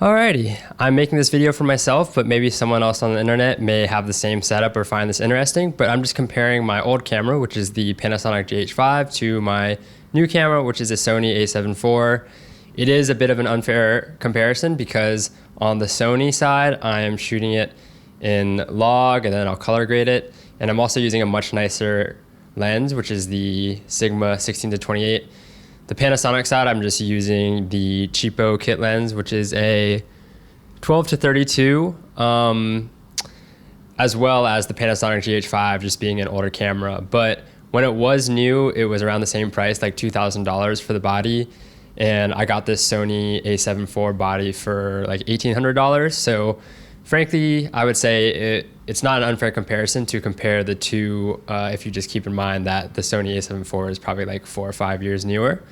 Alrighty, I'm making this video for myself, but maybe someone else on the internet may have the same setup or find this interesting, but I'm just comparing my old camera, which is the Panasonic GH5, to my new camera, which is a Sony A7 IV. It is a bit of an unfair comparison because on the Sony side, I am shooting it in log and then I'll color grade it. And I'm also using a much nicer lens, which is the Sigma 16-28. The Panasonic side, I'm just using the cheapo kit lens, which is a 12-32, as well as the Panasonic GH5 just being an older camera. But when it was new, it was around the same price, like $2,000 for the body. And I got this Sony A7 IV body for like $1,800. So frankly, I would say it's not an unfair comparison to compare the two if you just keep in mind that the Sony A7 IV is probably like 4 or 5 years newer.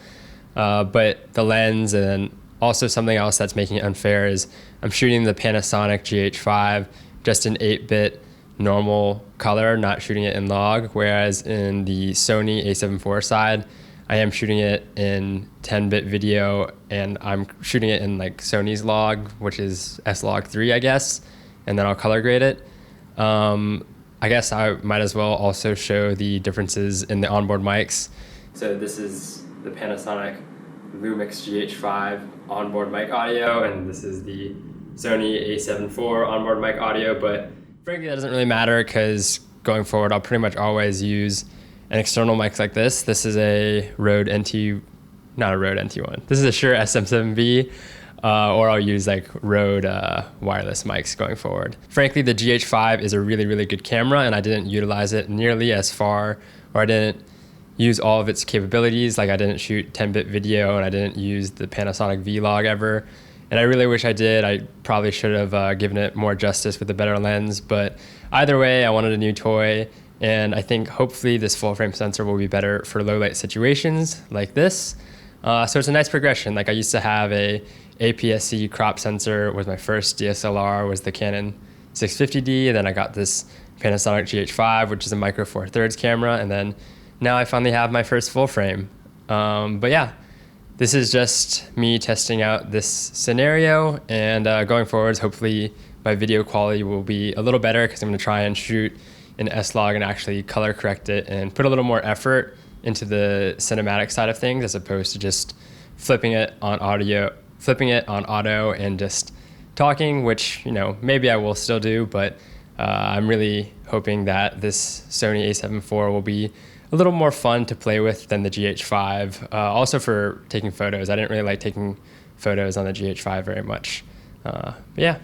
But the lens and also something else that's making it unfair is I'm shooting the Panasonic GH5 just in 8-bit normal color, not shooting it in log, whereas in the Sony A7 IV side, I am shooting it in 10-bit video, and I'm shooting it in like Sony's log, which is S-Log3, I guess, and then I'll color grade it. I guess I might as well also show the differences in the onboard mics. So this is the Panasonic Lumix GH5 onboard mic audio, and this is the Sony A7 IV onboard mic audio, but frankly that doesn't really matter because going forward I'll pretty much always use an external mic like this. This is a Rode NT, not a Rode NT1. This is a Shure SM7B, or I'll use like Rode wireless mics going forward. Frankly, the GH5 is a really, really good camera, and I didn't utilize it nearly as far, or I didn't use all of its capabilities. Like I didn't shoot 10-bit video, and I didn't use the Panasonic Vlog ever. And I really wish I did. I probably should have given it more justice with a better lens, but either way, I wanted a new toy. And I think hopefully this full frame sensor will be better for low light situations like this. So it's a nice progression. Like I used to have a APS-C crop sensor with my first DSLR was the Canon 650D. And then I got this Panasonic GH5, which is a micro four thirds camera. And then now I finally have my first full frame. But yeah, this is just me testing out this scenario, and going forwards, hopefully my video quality will be a little better because I'm gonna try and shoot in S-Log and actually color correct it and put a little more effort into the cinematic side of things as opposed to just flipping it on auto and just talking, which, you know, maybe I will still do, but I'm really hoping that this Sony A7 IV will be a little more fun to play with than the GH5. Also for taking photos. I didn't really like taking photos on the GH5 very much. But yeah.